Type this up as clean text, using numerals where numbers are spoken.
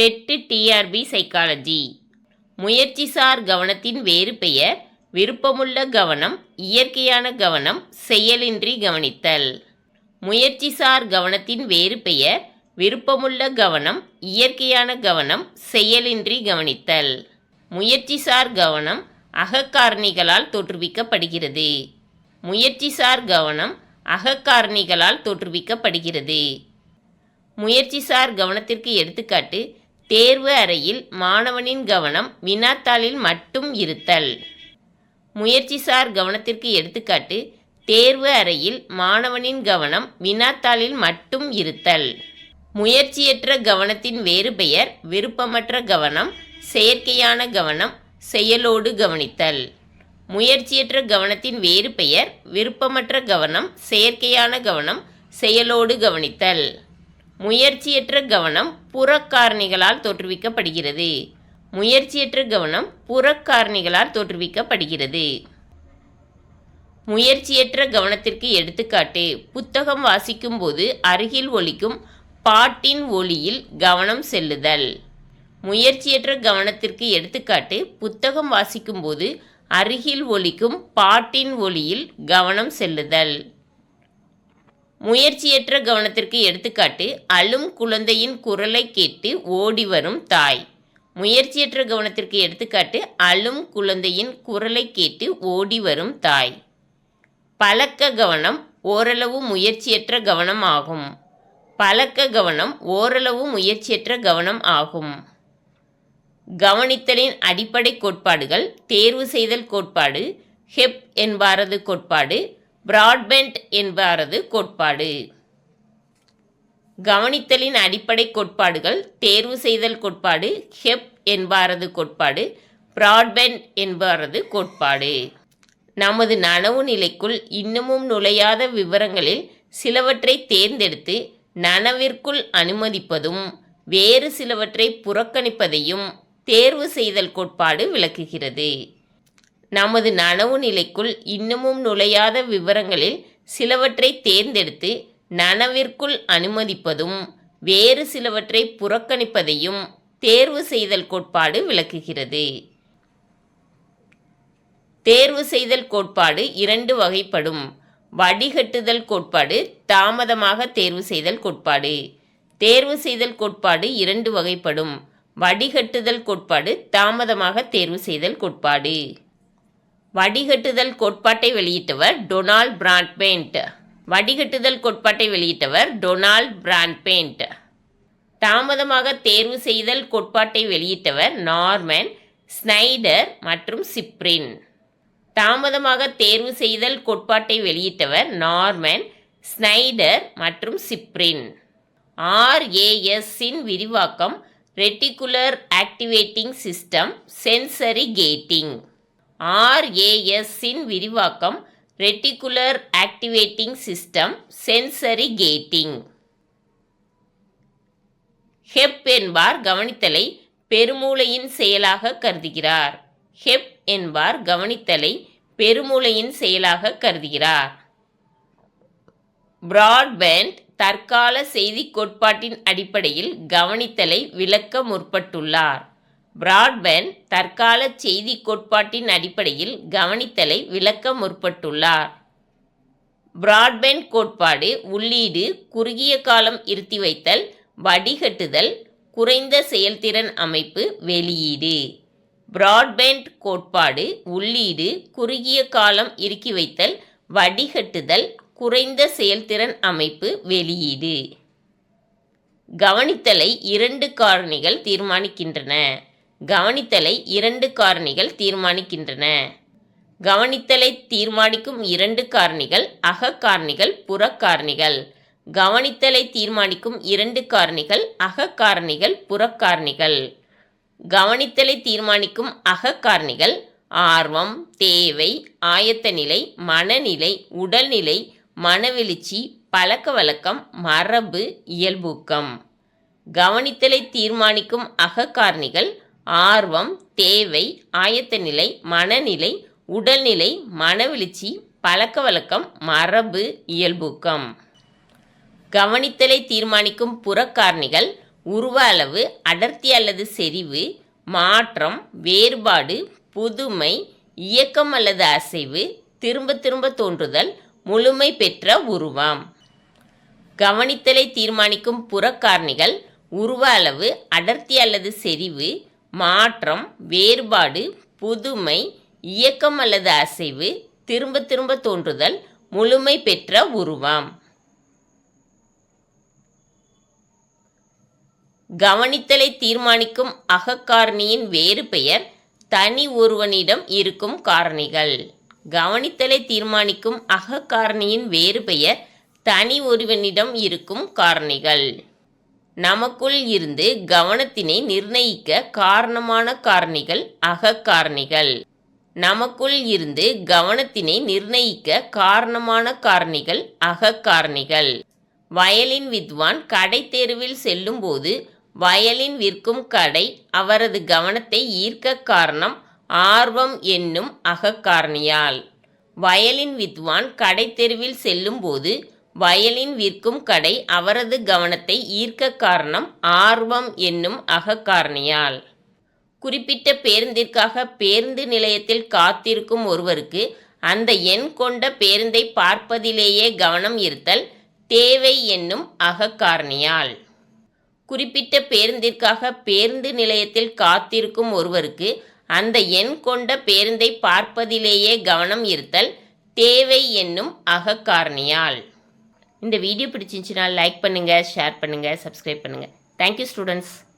Dead TRB psychology. முயற்சிசார் கவனத்தின் வேறு பெயர் விருப்பமுள்ள கவனம், இயற்கையான கவனம், செயலின்றி கவனித்தல். முயற்சிசார் கவனத்தின் வேறு பெயர் விருப்பமுள்ள கவனம், இயற்கையான கவனம், செயலின்றி கவனித்தல். முயற்சிசார் கவனம் அகக்காரணிகளால் தோற்றுவிக்கப்படுகிறது. முயற்சிசார் கவனம் அகக்காரணிகளால் தோற்றுவிக்கப்படுகிறது. முயற்சிசார் கவனத்திற்கு எடுத்துக்காட்டு: தேர்வு அறையில் மாணவனின் கவனம் வினாத்தாளில் மட்டும் இருத்தல். முயற்சிசார் கவனத்திற்கு எடுத்துக்காட்டு: தேர்வு அறையில் மாணவனின் கவனம் வினாத்தாளில் மட்டும் இருத்தல். முயற்சியற்ற கவனத்தின் வேறு பெயர் விருப்பமற்ற கவனம், செயற்கையான கவனம், செயலோடு கவனித்தல். முயற்சியற்ற கவனத்தின் வேறு பெயர் விருப்பமற்ற கவனம், செயற்கையான கவனம், செயலோடு கவனித்தல். முயற்சியற்ற கவனம் புறக்காரணிகளால் தோற்றுவிக்கப்படுகிறது. முயற்சியற்ற கவனம் புறக்காரணிகளால் தோற்றுவிக்கப்படுகிறது. முயற்சியற்ற கவனத்திற்கு எடுத்துக்காட்டு: புத்தகம் வாசிக்கும் போது அருகில் ஒலிக்கும் பாட்டின் ஒலியில் கவனம் செல்லுதல். முயற்சியற்ற கவனத்திற்கு எடுத்துக்காட்டு: புத்தகம் வாசிக்கும் போது அருகில் ஒலிக்கும் பாட்டின் ஒலியில் கவனம் செல்லுதல். முயற்சியற்ற கவனத்திற்கு எடுத்துக்காட்டு: அழும் குழந்தையின் குரலை கேட்டு ஓடி வரும் தாய். முயற்சியற்ற கவனத்திற்கு எடுத்துக்காட்டு: அழும் குழந்தையின் குரலை கேட்டு ஓடி வரும் தாய். பழக்க கவனம் ஓரளவு முயற்சியற்ற கவனம் ஆகும். பழக்க கவனம் ஓரளவு முயற்சியற்ற கவனம் ஆகும். கவனித்தலின் அடிப்படை கோட்பாடுகள்: தேர்வு செய்தல் கோட்பாடு, ஹெப் என்பாரது கோட்பாடு, பிராட்பெண்ட் என்பாரது கோட்பாடு. கவனித்தலின் அடிப்படை கோட்பாடுகள்: தேர்வு செய்தல் கோட்பாடு, ஹெப் என்பாரது கோட்பாடு, பிராட்பெண்ட் என்பாரது கோட்பாடு. நமது நனவு நிலைக்குள் இன்னமும் நுழையாத விவரங்களில் சிலவற்றை தேர்ந்தெடுத்து நனவிற்குள் அனுமதிப்பதும் வேறு சிலவற்றை புறக்கணிப்பதையும் தேர்வு செய்தல் கோட்பாடு விளக்குகிறது. நமது நனவு நிலைக்குள் இன்னமும் நுழையாத விவரங்களில் சிலவற்றை தேர்ந்தெடுத்து நனவிற்குள் அனுமதிப்பதும் வேறு சிலவற்றை புறக்கணிப்பதையும் தேர்வு செய்தல் கோட்பாடு விளக்குகிறது. தேர்வு செய்தல் கோட்பாடு இரண்டு வகைப்படும்: வடிகட்டுதல் கோட்பாடு, தாமதமாக தேர்வு செய்தல் கோட்பாடு. தேர்வு செய்தல் கோட்பாடு இரண்டு வகைப்படும்: வடிகட்டுதல் கோட்பாடு, தாமதமாக தேர்வு செய்தல் கோட்பாடு. வடிகட்டுதல் கோட்பாட்டை வெளியிட்டவர் டொனால்ட் பிராட்பெண்ட். வடிகட்டுதல் கோட்பாட்டை வெளியிட்டவர் டொனால்ட் பிராட்பெண்ட். தாமதமாக தேர்வு செய்தல் கோட்பாட்டை வெளியிட்டவர் நார்மன் ஸ்னைடர் மற்றும் சிப்ரின். தாமதமாக தேர்வு செய்தல் கோட்பாட்டை வெளியிட்டவர் நார்மன் ஸ்னைடர் மற்றும் சிப்ரின். RAS-இன் விரிவாக்கம் reticular activating system sensory gating. RAS-இன் விரிவாக்கம் reticular activating system sensory gating. Hebb என்பார் கவனித்தலை பெருமூளையின் செயலாக கருதுகிறார். ஹெப் என்பார் கவனித்தலை பெருமூளையின் செயலாக கருதுகிறார். பிராட்பெண்ட் தற்கால செய்தி கோட்பாட்டின் அடிப்படையில் கவனித்தலை விளக்க முற்பட்டுள்ளார். பிராட்பெண்ட் தற்கால செய்தி கோட்பாட்டின் அடிப்படையில் கவனித்தலை விளக்க முற்பட்டுள்ளார். பிராட்பெண்ட் கோட்பாடு உள்ளீடு, குறுகிய காலம் இருத்தி வைத்தல், வடிகட்டுதல், குறைந்த செயல்திறன் அமைப்பு, வெளியீடு. பிராட்பெண்ட் கோட்பாடு உள்ளீடு, குறுகிய காலம் இறுக்கி வைத்தல், வடிகட்டுதல், குறைந்த செயல்திறன் அமைப்பு, வெளியீடு. கவனித்தலை இரண்டு காரணிகள் தீர்மானிக்கின்றன. கவனித்தலை இரண்டு காரணிகள் தீர்மானிக்கின்றன. கவனித்தலை தீர்மானிக்கும் இரண்டு காரணிகள் அகக்காரணிகள், புறக்காரணிகள். கவனித்தலை தீர்மானிக்கும் இரண்டு காரணிகள் அகக்காரணிகள், புறக்காரணிகள். கவனித்தலை தீர்மானிக்கும் அகக்காரணிகள் ஆர்வம், தேவை, ஆயத்த நிலை, மனநிலை, உடல்நிலை, மனவெழுச்சி, பழக்க வழக்கம், மரபு, இயல்பூக்கம். கவனித்தலை தீர்மானிக்கும் அகக்காரணிகள் ஆர்வம், தேவை, ஆயத்த நிலை, மனநிலை, உடல்நிலை, மனவெழுச்சி, பழக்க வழக்கம், மரபு, இயல்பூக்கம். கவனித்தலை தீர்மானிக்கும் புறக்காரணிகள் உருவ அளவு, அடர்த்தி அல்லது செறிவு, மாற்றம், வேறுபாடு, புதுமை, இயக்கம் அல்லது அசைவு, திரும்ப திரும்ப தோன்றுதல், முழுமை பெற்ற உருவம். கவனித்தலை தீர்மானிக்கும் புறக்காரணிகள் உருவ அளவு, அடர்த்தி அல்லது செறிவு, மாற்றம், வேறுபாடு, புதுமை, இயக்கம் அல்லது அசைவு, திரும்ப திரும்ப தோன்றுதல், முழுமை பெற்ற உருவம். கவனித்தலை தீர்மானிக்கும் அகக்காரணியின் வேறு பெயர் தனி ஒருவனிடம் இருக்கும் காரணிகள். கவனித்தலை தீர்மானிக்கும் அகக்காரணியின் வேறு பெயர் தனி ஒருவனிடம் இருக்கும் காரணிகள். நமக்குள் இருந்து கவனத்தினை நிர்ணயிக்க காரணமான காரணிகள் அகக்காரணிகள். நமக்குள் இருந்து கவனத்தினை நிர்ணயிக்க காரணமான காரணிகள் அகக்காரணிகள். வயலின் வித்வான் கடை தெருவில் செல்லும்போது வயலின் விற்கும் கடை அவரது கவனத்தை ஈர்க்க காரணம் ஆர்வம் என்னும் அகக்காரணியால். வயலின் வித்வான் கடை தெருவில் செல்லும்போது வயலின் விற்கும் கடை அவரது கவனத்தை ஈர்க்க காரணம் ஆர்வம் என்னும் அகக்காரணியால். குறிப்பிட்ட பேருந்திற்காக பேருந்து நிலையத்தில் காத்திருக்கும் ஒருவருக்கு அந்த எண் கொண்ட பேருந்தை பார்ப்பதிலேயே கவனம் இருத்தல் தேவை என்னும் அகக்காரணியால். குறிப்பிட்ட பேருந்திற்காக பேருந்து நிலையத்தில் காத்திருக்கும் ஒருவருக்கு அந்த எண் கொண்ட பேருந்தை பார்ப்பதிலேயே கவனம் இருத்தல் தேவை என்னும் அகக்காரணியால். இந்த வீடியோ பிடிச்சிருந்துச்சுன்னா லைக் பண்ணுங்கள், ஷேர் பண்ணுங்கள், சப்ஸ்கிரைப் பண்ணுங்கள். Thank you students.